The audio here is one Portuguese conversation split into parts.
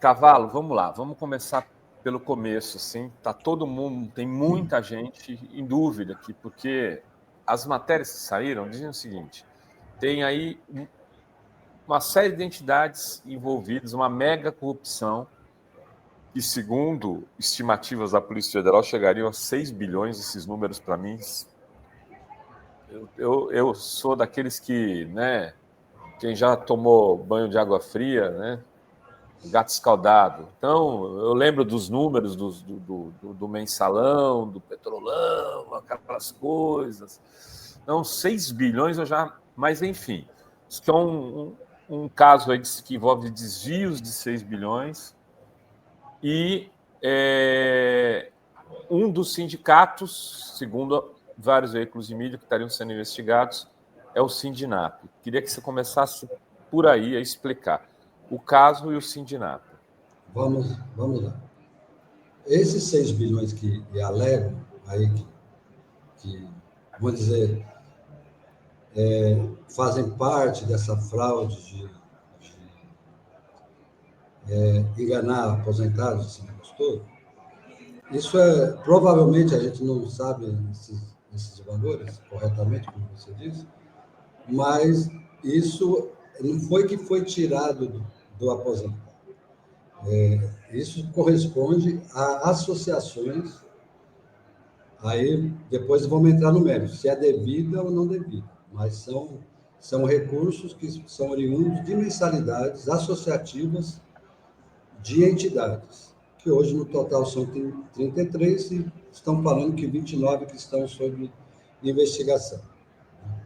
Cavalo, vamos lá, vamos começar pelo começo, assim, tá todo mundo, tem muita gente em dúvida aqui, porque as matérias que saíram dizem o seguinte, tem aí uma série de entidades envolvidas, uma mega corrupção, que segundo estimativas da Polícia Federal chegariam a 6 bilhões, esses números para mim, eu sou daqueles que, né, quem já tomou banho de água fria, né, gato escaldado. Então, eu lembro dos números do mensalão, do petrolão, aquelas coisas. Então, 6 bilhões eu já... Mas, enfim, isso que é um caso aí que envolve desvios de 6 bilhões e um dos sindicatos, segundo vários veículos de mídia que estariam sendo investigados, é o Sindinap. Queria que você começasse por aí a explicar o caso e o Sindinap. Vamos lá. Esses 6 bilhões que alegam, aí que vou dizer, fazem parte dessa fraude de enganar aposentados, esse negócio todo, isso provavelmente a gente não sabe esses valores corretamente, como você disse, mas isso não foi que foi tirado do aposentado. Isso corresponde a associações. Aí, depois vamos entrar no mérito, se é devida ou não devida, mas são recursos que são oriundos de mensalidades associativas de entidades, que hoje no total são 33 e estão falando que 29 que estão sob investigação.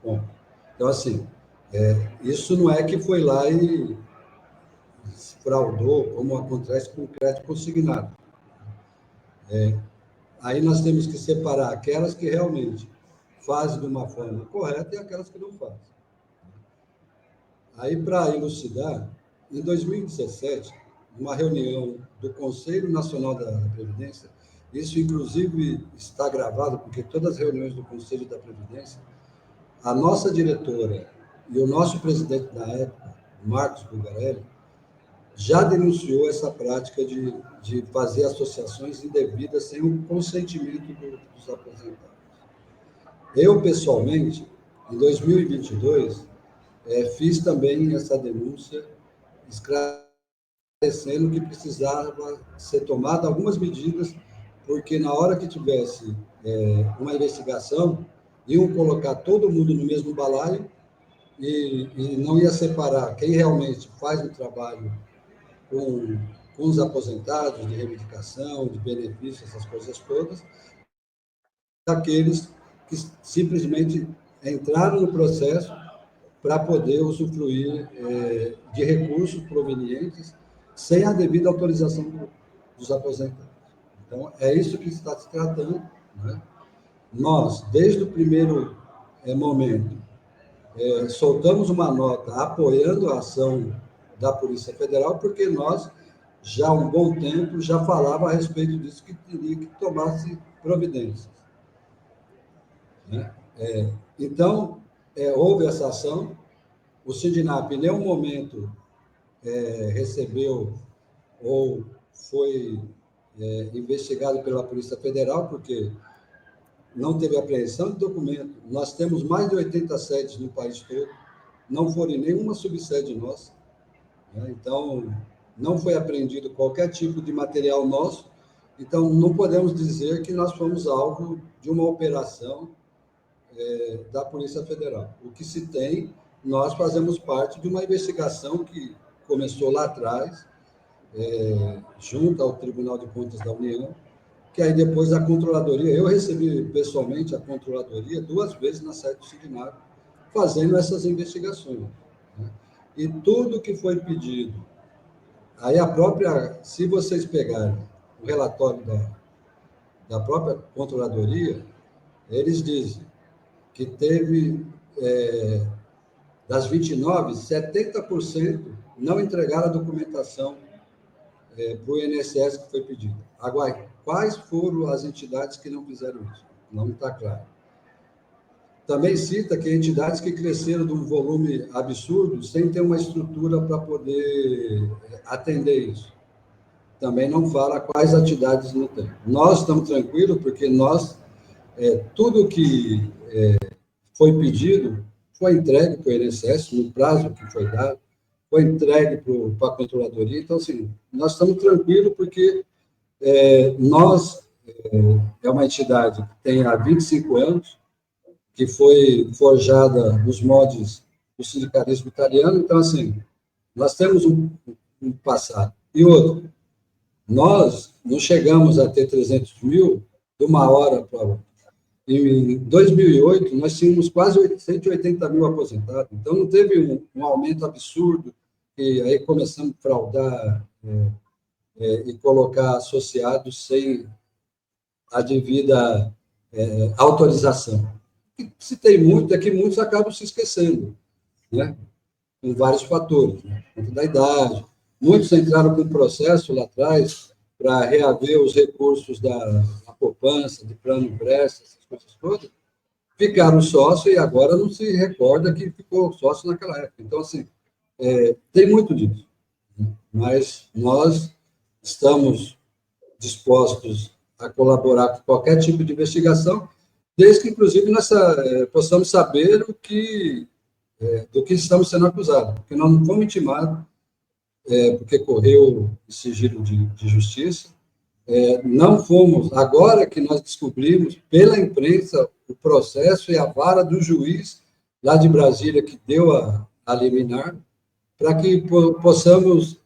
Bom, então, assim, isso não é que foi lá e fraudou, como acontece com o crédito consignado. Aí nós temos que separar aquelas que realmente fazem de uma forma correta e aquelas que não fazem. Aí, para elucidar, em 2017, uma reunião do Conselho Nacional da Previdência, isso inclusive está gravado, porque todas as reuniões do Conselho da Previdência, a nossa diretora e o nosso presidente na época, Marcos Bulgarelli, já denunciou essa prática de fazer associações indevidas sem o consentimento dos aposentados. Eu, pessoalmente, em 2022, fiz também essa denúncia, esclarecendo que precisava ser tomada algumas medidas, porque na hora que tivesse uma investigação, iam colocar todo mundo no mesmo balaio e não ia separar quem realmente faz o trabalho com os aposentados, de reivindicação, de benefícios, essas coisas todas, daqueles que simplesmente entraram no processo para poder usufruir de recursos provenientes sem a devida autorização dos aposentados. Então, é isso que está se tratando, né? Nós, desde o primeiro momento, soltamos uma nota apoiando a ação da Polícia Federal, porque nós, já há um bom tempo, já falava a respeito disso, que teria que tomar-se providências. Né? Então, houve essa ação, o Sindinap em nenhum momento recebeu ou foi investigado pela Polícia Federal, porque não teve apreensão de documento. Nós temos mais de 80 sedes no país todo, não foram em nenhuma subsede nossa. Né? Então, não foi apreendido qualquer tipo de material nosso. Então, não podemos dizer que nós fomos alvo de uma operação da Polícia Federal. O que se tem, nós fazemos parte de uma investigação que começou lá atrás, junto ao Tribunal de Contas da União, que aí depois a Controladoria, eu recebi pessoalmente a Controladoria 2 vezes na sede do Sindinap, fazendo essas investigações. Né? E tudo que foi pedido, aí se vocês pegarem o relatório da própria Controladoria, eles dizem que teve, das 29, 70% não entregaram a documentação para o INSS que foi pedido. Agora, quais foram as entidades que não fizeram isso? Não está claro. Também cita que entidades que cresceram de um volume absurdo sem ter uma estrutura para poder atender isso. também não fala quais atividades não tem. Nós estamos tranquilos porque tudo que foi pedido foi entregue para o INSS no prazo que foi dado, foi entregue para a controladoria. Então, assim, nós estamos tranquilos porque nós é uma entidade que tem há 25 anos, que foi forjada nos moldes do sindicalismo italiano. Então, assim, nós temos um passado. E outro, nós não chegamos a ter 300 mil de uma hora para outra. Em 2008, nós tínhamos quase 180 mil aposentados. Então, não teve um aumento absurdo, e aí começamos a fraudar e colocar associados sem a devida autorização. E se tem muito, é que muitos acabam se esquecendo, né? Com vários fatores, né? Quanto da idade. Muitos entraram com processo lá atrás para reaver os recursos da poupança, de plano impresso, essas coisas todas, ficaram sócio e agora não se recorda que ficou sócio naquela época. Então, assim, tem muito disso. Mas nós estamos dispostos a colaborar com qualquer tipo de investigação, desde que, inclusive, nós possamos saber do que estamos sendo acusados, porque nós não fomos intimados, porque correu sigilo de justiça, não fomos, agora que nós descobrimos pela imprensa o processo e a vara do juiz lá de Brasília que deu a liminar, para que possamos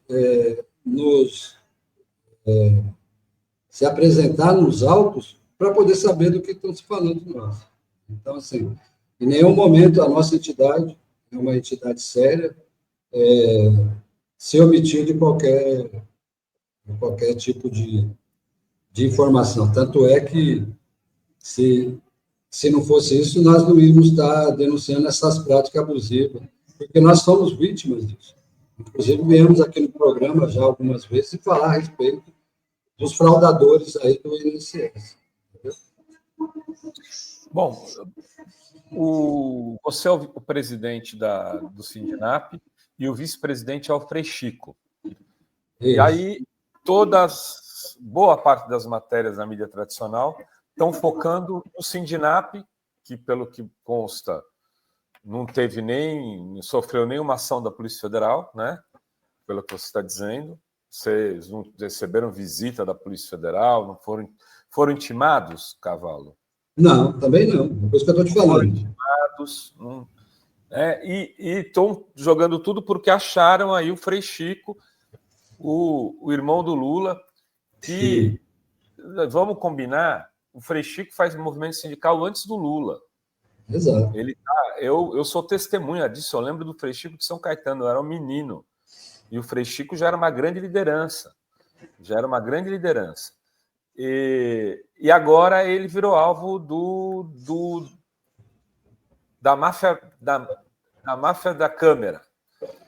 se apresentar nos autos para poder saber do que estão se falando de nós. Então, assim, em nenhum momento a nossa entidade é uma entidade séria, se omitiu de qualquer tipo de informação. Tanto é que, se não fosse isso, nós não íamos estar denunciando essas práticas abusivas, porque nós somos vítimas disso. Inclusive, viemos aqui no programa já algumas vezes e falar a respeito dos fraudadores aí do INSS. Entendeu? Bom, você é o presidente do Sindinap e o vice-presidente é o Frei Chico. E aí, boa parte das matérias na mídia tradicional estão focando no Sindinap, que, pelo que consta, não sofreu nenhuma ação da Polícia Federal, né? Pelo que você está dizendo. Vocês não receberam visita da Polícia Federal, não foram intimados, Cavalo? Não, também não. Depois que eu estou te falando. Foram intimados, e estão jogando tudo porque acharam aí o Frei Chico, o irmão do Lula, que, vamos combinar, o Frei Chico faz movimento sindical antes do Lula. Exato. Eu sou testemunha disso, eu lembro do Frei Chico de São Caetano, eu era um menino, e o Frei Chico já era uma grande liderança, E agora ele virou alvo da máfia da Câmara.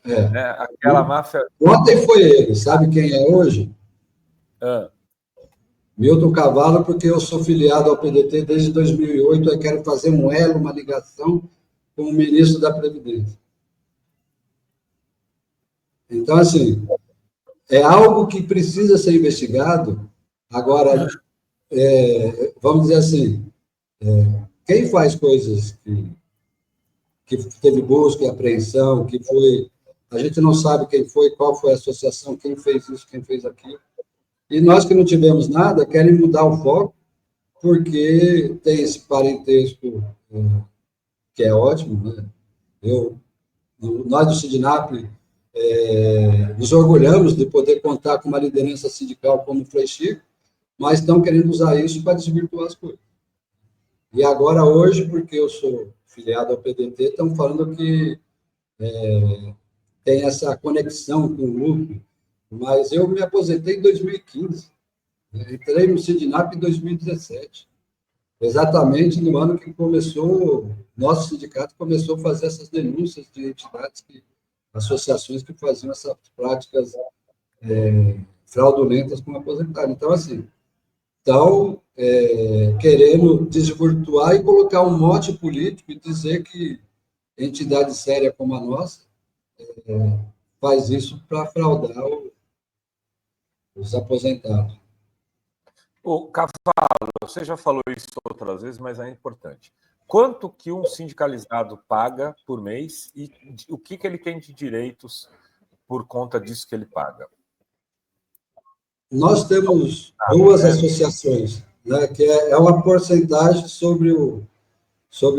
Né? Aquela máfia. Ontem foi ele, sabe quem é hoje? Milton Cavalo, porque eu sou filiado ao PDT desde 2008, eu quero fazer um elo, uma ligação com o ministro da Previdência. Então, assim, é algo que precisa ser investigado. Agora, vamos dizer assim, quem faz coisas que teve busca e apreensão, que foi... A gente não sabe quem foi, qual foi a associação, quem fez isso, quem fez aquilo. E nós que não tivemos nada, querem mudar o foco, porque tem esse parentesco que é ótimo, né? Nós do Sindinap nos orgulhamos de poder contar com uma liderança sindical como o Frei Chico, mas estão querendo usar isso para desvirtuar as coisas. E agora, hoje, porque eu sou filiado ao PDT, estão falando que tem essa conexão com o lucro, mas eu me aposentei em 2015, entrei no Sindinap em 2017, exatamente no ano que nosso sindicato começou a fazer essas denúncias de entidades, associações que faziam essas práticas fraudulentas com aposentados. Então, assim, estão querendo desvirtuar e colocar um mote político e dizer que entidade séria como a nossa faz isso para fraudar os aposentados. O Cavalo, você já falou isso outras vezes, mas é importante. Quanto que um sindicalizado paga por mês e o que ele tem de direitos por conta disso que ele paga? Nós temos duas associações, né, que é uma porcentagem sobre o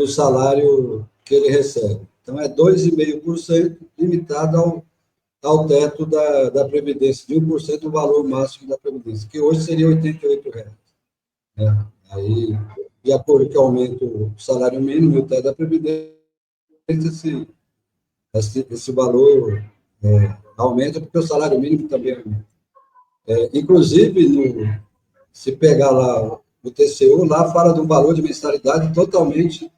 salário que ele recebe. Então, é 2,5% limitado ao teto da Previdência, de 1% do valor máximo da Previdência, que hoje seria R$ 88. Né? Aí, de acordo com o aumento do salário mínimo e o teto da Previdência, esse valor aumenta, porque o salário mínimo também aumenta. Inclusive, se pegar lá o TCU, lá fala de um valor de mensalidade totalmente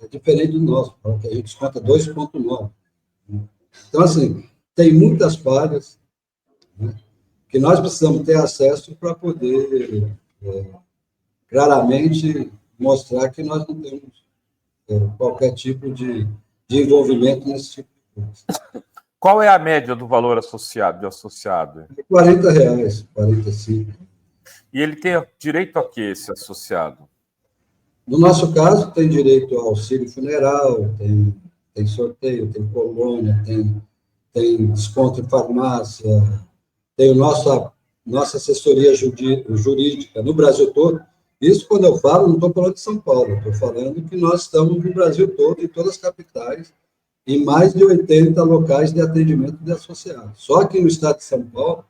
diferente do nosso, que a gente desconta 2,9. Então, assim, tem muitas falhas, né, que nós precisamos ter acesso para poder claramente mostrar que nós não temos qualquer tipo de envolvimento nesse tipo de coisa. Qual é a média do valor associado, de associado? R$ 45. E ele tem direito a quê, esse associado? No nosso caso, tem direito ao auxílio funeral, tem sorteio, tem colônia, tem desconto em farmácia, tem nossa assessoria jurídica no Brasil todo. Isso, quando eu falo, não estou falando de São Paulo, estou falando que nós estamos no Brasil todo, em todas as capitais, em mais de 80 locais de atendimento de associados. Só que no estado de São Paulo,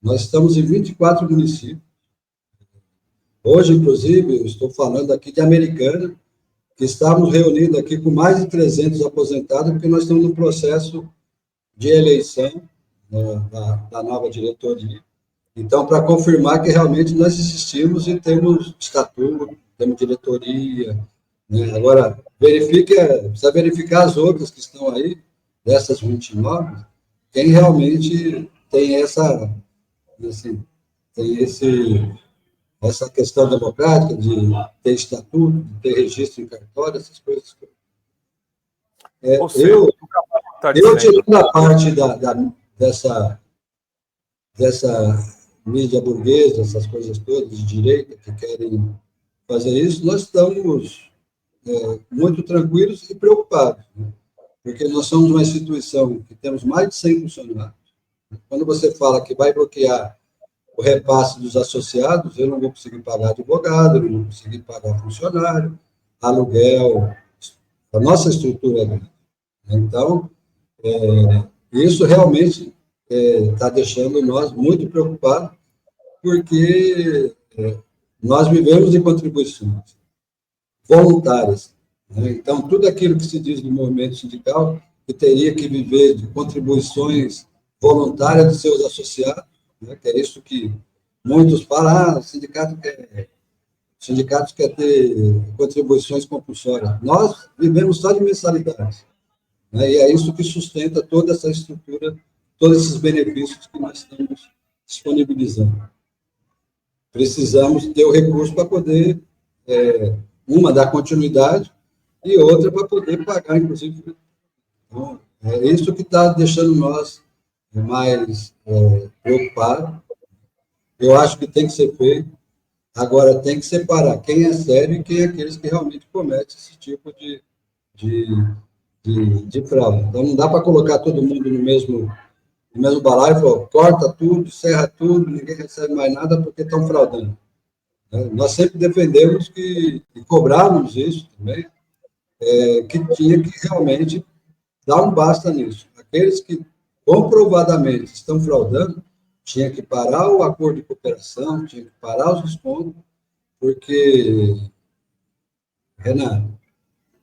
nós estamos em 24 municípios. Hoje, inclusive, eu estou falando aqui de Americana, que estamos reunidos aqui com mais de 300 aposentados, porque nós estamos no processo de eleição, né, da nova diretoria. Então, para confirmar que realmente nós existimos e temos estatuto, temos diretoria, né? Agora, precisa verificar as outras que estão aí, dessas 29, quem realmente tem essa questão democrática de ter estatuto, de ter registro em cartório, essas coisas. Ou seja, Eu tirando a parte dessa mídia burguesa, essas coisas todas de direita que querem fazer isso, nós estamos muito tranquilos e preocupados, né? Porque nós somos uma instituição que temos mais de 100 funcionários. Quando você fala que vai bloquear o repasse dos associados, eu não vou conseguir pagar advogado, eu não vou conseguir pagar funcionário, aluguel, a nossa estrutura é grande. Então, isso realmente está deixando nós muito preocupados, porque nós vivemos de contribuições voluntárias, né? Então, tudo aquilo que se diz do movimento sindical, que teria que viver de contribuições voluntárias dos seus associados, né? Que é isso que muitos falam, o sindicato quer ter contribuições compulsórias. Nós vivemos só de mensalidades, né? E é isso que sustenta toda essa estrutura, todos esses benefícios que nós estamos disponibilizando. Precisamos ter o recurso para poder, uma, dar continuidade, e outra para poder pagar, inclusive. Então, é isso que está deixando nós mais preocupados. Eu acho que tem que ser feito. Agora, tem que separar quem é sério e quem é aqueles que realmente cometem esse tipo de fraude. Então, não dá para colocar todo mundo no mesmo balaio e falar, corta tudo, encerra tudo, ninguém recebe mais nada porque estão fraudando. Nós sempre defendemos e cobrávamos isso também, que tinha que realmente dar um basta nisso. Aqueles que comprovadamente estão fraudando, tinha que parar o acordo de cooperação, tinha que parar os descontos, porque, Renato,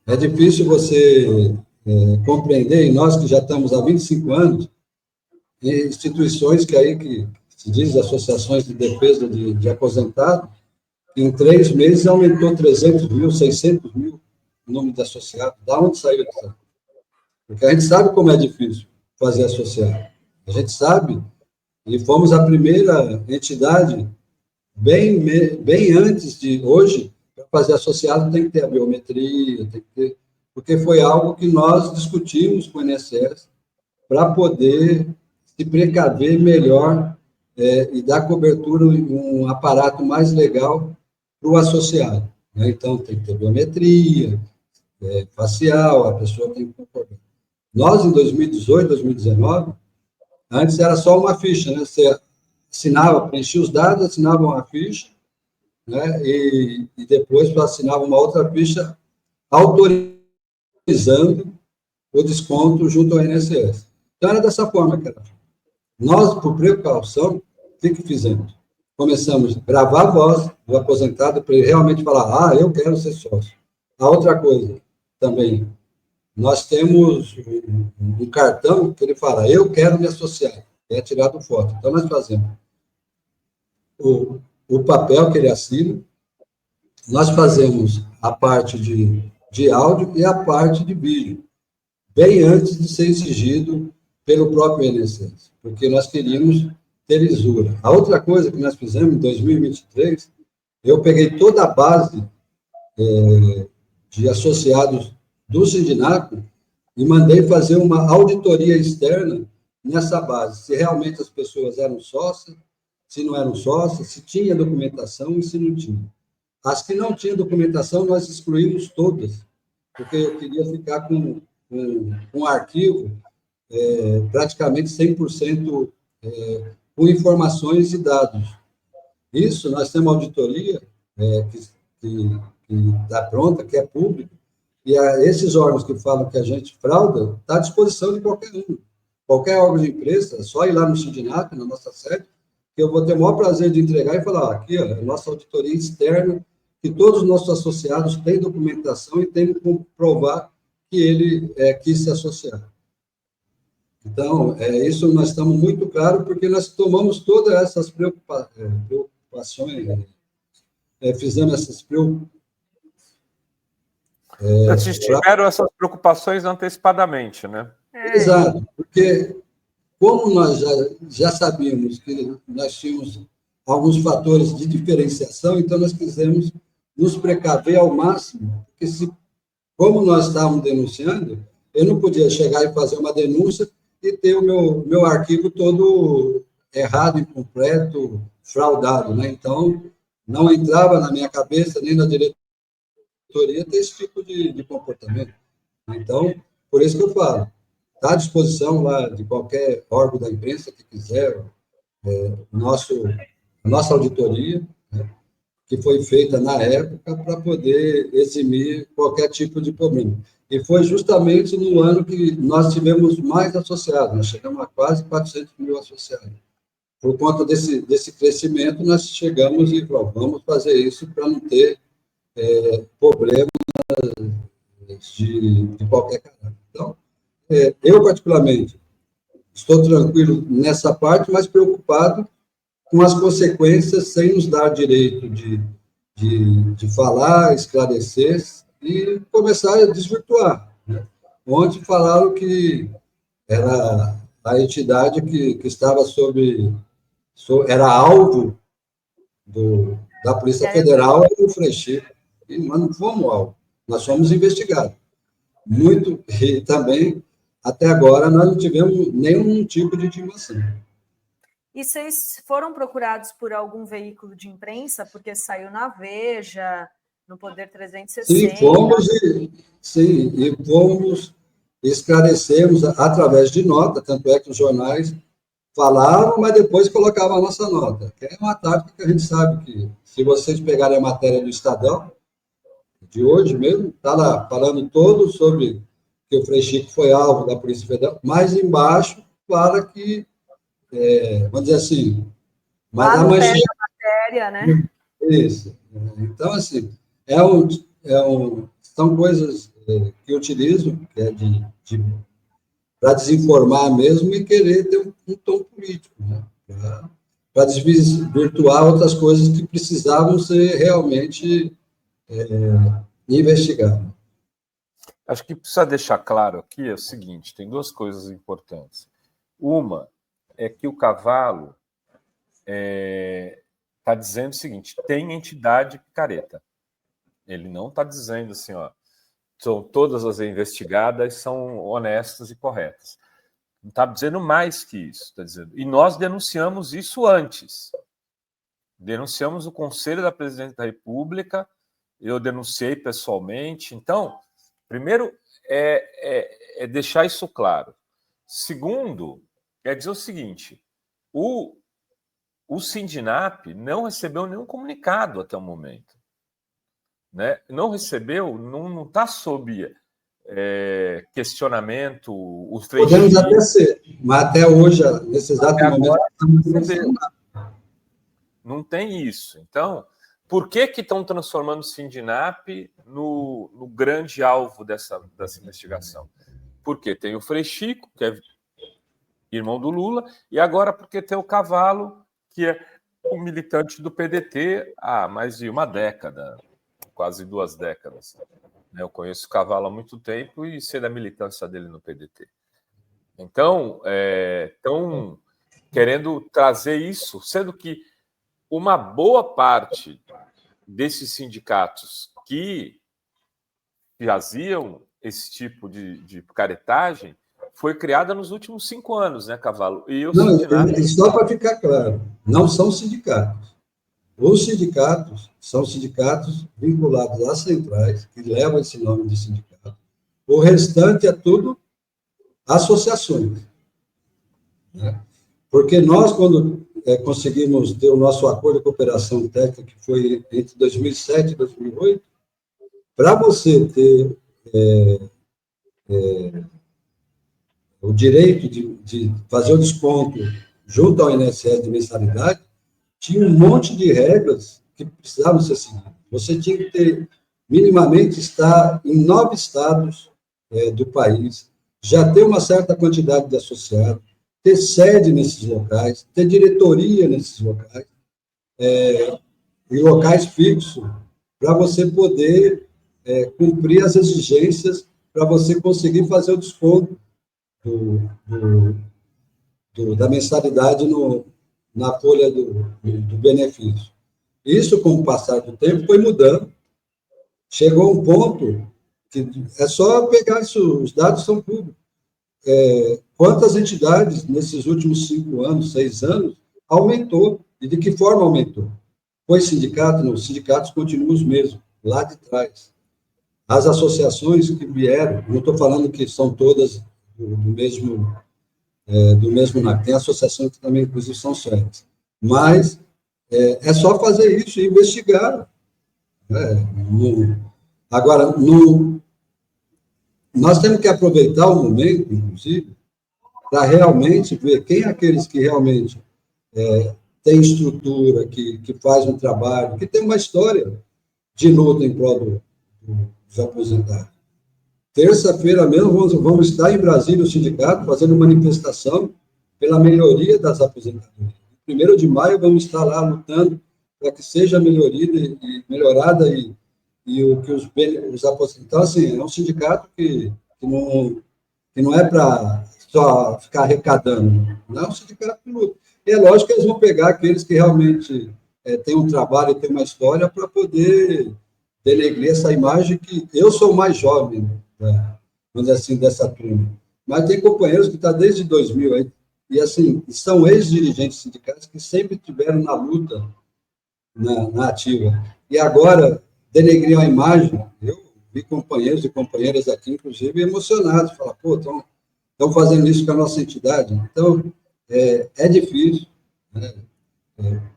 é difícil você compreender, e nós que já estamos há 25 anos, em instituições que se diz associações de defesa de aposentados, em 3 meses aumentou 300 mil, 600 mil o número de associados. Da onde saiu isso? Porque a gente sabe como é difícil fazer associado. A gente sabe, e fomos a primeira entidade, bem antes de hoje, para fazer associado tem que ter a biometria, tem que ter, porque foi algo que nós discutimos com o INSS para poder se precaver melhor e dar cobertura em um aparato mais legal para o associado, né? Então, tem que ter biometria, facial, a pessoa tem que concordar. Nós, em 2018, 2019, antes era só uma ficha, né? Você assinava, preenchia os dados, assinava uma ficha, né? E depois assinava uma outra ficha autorizando o desconto junto ao INSS. Então, era dessa forma que era. Nós, por precaução, o que fizemos? Começamos a gravar a voz do aposentado para ele realmente falar, eu quero ser sócio. A outra coisa também, nós temos um cartão que ele fala, eu quero me associar, é tirado foto. Então, nós fazemos o papel que ele assina, nós fazemos a parte de áudio e a parte de vídeo, bem antes de ser exigido pelo próprio INSS, porque nós queríamos ter lisura. A outra coisa que nós fizemos em 2023, eu peguei toda a base de associados do Sindinaco e mandei fazer uma auditoria externa nessa base, se realmente as pessoas eram sócias, se não eram sócias, se tinha documentação e se não tinha. As que não tinham documentação, nós excluímos todas, porque eu queria ficar com um arquivo praticamente 100% com informações e dados. Isso, nós temos uma auditoria que está pronta, que é pública, e esses órgãos que falam que a gente frauda, está à disposição de qualquer um. Qualquer órgão de imprensa, é só ir lá no Sindinac, na nossa sede, que eu vou ter o maior prazer de entregar e falar, aqui, ó, a nossa auditoria externa, que todos os nossos associados têm documentação e têm que comprovar que ele quis se associar. Então, isso nós estamos muito claros, porque nós tomamos todas essas preocupações, fizemos essas preocupações. Vocês tiveram essas preocupações antecipadamente, né? Exato, porque como nós já sabíamos que nós tínhamos alguns fatores de diferenciação, então nós quisemos nos precaver ao máximo, porque como nós estávamos denunciando, eu não podia chegar e fazer uma denúncia e ter o meu arquivo todo errado, incompleto, fraudado, né? Então, não entrava na minha cabeça, nem na diretoria, ter esse tipo de comportamento. Então, por isso que eu falo, está à disposição lá de qualquer órgão da imprensa que quiser, a nossa auditoria, né, que foi feita na época para poder eximir qualquer tipo de problema. E foi justamente no ano que nós tivemos mais associados, nós chegamos a quase 400 mil associados. Por conta desse crescimento, nós chegamos e falamos, vamos fazer isso para não ter problemas de qualquer caráter. Então, eu, particularmente, estou tranquilo nessa parte, mas preocupado com as consequências, sem nos dar direito de falar, esclarecer e começar a desvirtuar. Né? Ontem falaram que era a entidade que estava era alvo da Polícia Federal e do Freixo. Mas não fomos alvo, nós fomos investigados. E também, até agora, nós não tivemos nenhum tipo de intimação. E vocês foram procurados por algum veículo de imprensa, porque saiu na Veja, no Poder 360? Sim, fomos, esclarecemos através de nota, tanto é que os jornais falavam, mas depois colocavam a nossa nota. Que é uma tática que a gente sabe que, se vocês pegarem a matéria do Estadão, de hoje mesmo, está lá falando todo sobre que o Frei Chico foi alvo da Polícia Federal, mas embaixo fala que, vamos dizer assim, mas lá a manchete... matéria, né? Isso. Então, assim, são coisas que eu utilizo, que é para desinformar mesmo e querer ter um tom político, né? Para desvirtuar outras coisas que precisavam ser realmente investigadas. Acho que precisa deixar claro aqui é o seguinte, tem duas coisas importantes. Uma é que o Cavalo está dizendo o seguinte, tem entidade picareta. Ele não está dizendo assim, ó, todas as investigadas são honestas e corretas. Não está dizendo mais que isso, está dizendo. E nós denunciamos isso antes. Denunciamos o Conselho da Presidência da República, eu denunciei pessoalmente. Então, primeiro, é deixar isso claro. Segundo, é dizer o seguinte, o Sindinap não recebeu nenhum comunicado até o momento. Né? Não recebeu, não está sob questionamento. Podemos até ser, mas até hoje, nesse exato momento, não tem isso. Então, por que estão transformando o Sindinap no grande alvo dessa investigação? Porque tem o Frei Chico, que é irmão do Lula, e agora porque tem o Cavalo, que é um militante do PDT há mais de uma década, quase 2 décadas. Eu conheço o Cavalo há muito tempo e sei da militância dele no PDT. Então, estão querendo trazer isso, sendo que uma boa parte desses sindicatos que faziam esse tipo de picaretagem foi criada nos últimos 5 anos, né, Cavalo? E só para ficar claro, não são sindicatos. Os sindicatos são sindicatos vinculados às centrais, que levam esse nome de sindicato. O restante é tudo associações. Né? Porque nós, quando conseguimos ter o nosso acordo de cooperação técnica, que foi entre 2007 e 2008, para você ter o direito de fazer o desconto junto ao INSS de mensalidade, tinha um monte de regras que precisavam ser seguidas. Você tinha que ter, minimamente, estar em 9 estados do país, já ter uma certa quantidade de associados, ter sede nesses locais, ter diretoria nesses locais, e locais fixos, para você poder cumprir as exigências, para você conseguir fazer o desconto da mensalidade na folha do benefício. Isso, com o passar do tempo, foi mudando. Chegou a um ponto que é só pegar isso, os dados são públicos. Quantas entidades, nesses últimos 5 anos, 6 anos, aumentou? E de que forma aumentou? Foi sindicato? Não, os sindicatos continuam os mesmos, lá de trás. As associações que vieram, não estou falando que são todas do mesmo NAC, tem associações que também, inclusive, são sérias. Mas é só fazer isso e investigar. Agora, nós temos que aproveitar o momento, inclusive, para realmente ver quem é aqueles que realmente têm estrutura, que faz um trabalho, que tem uma história de luta em prol dos aposentados. Terça-feira mesmo vamos estar em Brasília, o sindicato, fazendo manifestação pela melhoria das aposentadorias. 1º de maio vamos estar lá lutando para que seja melhorada e o que os aposentados... Então, assim, é um sindicato que não é para só ficar arrecadando, não é um sindicato de luta. E é lógico que eles vão pegar aqueles que realmente têm um trabalho, têm uma história, para poder denegrir essa imagem que eu sou mais jovem, vamos dizer assim, dessa turma. Mas tem companheiros que estão desde 2000 aí, e assim, são ex-dirigentes sindicais que sempre estiveram na luta, na ativa. E agora, denegrir a imagem, eu vi companheiros e companheiras aqui, inclusive, emocionados, falar, pô, estão fazendo isso com a nossa entidade. Então, é difícil, né?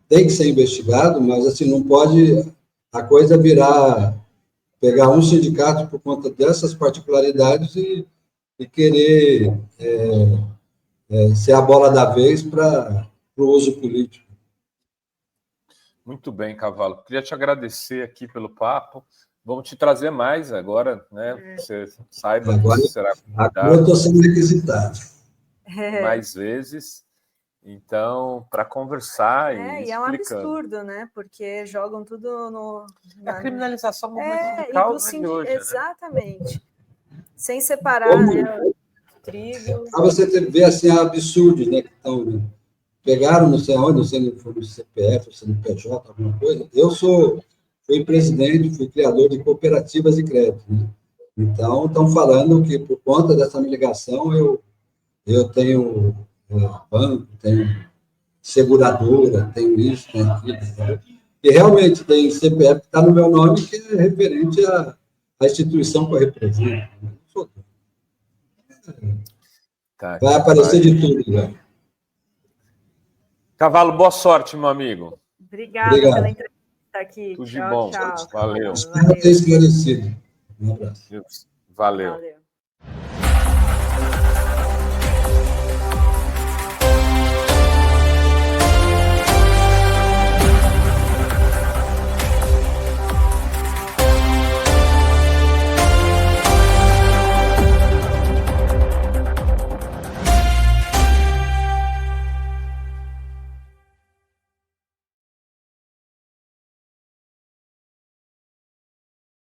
Tem que ser investigado, mas assim, não pode a coisa pegar um sindicato por conta dessas particularidades e querer ser a bola da vez para o uso político. Muito bem, Cavalo. Queria te agradecer aqui pelo papo. Vamos te trazer mais agora, né? Você saiba agora, que será convidado. Agora eu estou sendo requisitado. Mais vezes. Então, para conversar e é um absurdo, né? Porque jogam tudo a criminalização do movimento sindical de hoje. Exatamente. Né? Sem separar, né? Trigo. Para você ver assim, absurdos, né? Que estão... Pegaram, não sei onde, não sei se foi no CPF, ou se no PJ, alguma coisa. Eu fui presidente, fui criador de cooperativas de crédito. Né? Então, estão falando que, por conta dessa ligação, eu tenho banco, tenho seguradora, tenho isso, tenho aquilo. E realmente tem CPF que está no meu nome, que é referente à instituição que eu represento. Tá, vai aparecer de tudo, né? Cavalo, boa sorte, meu amigo. Obrigada pela entrevista aqui. Tudo de bom. Tchau. Valeu. Espero ter esclarecido. Um abraço. Valeu. Valeu.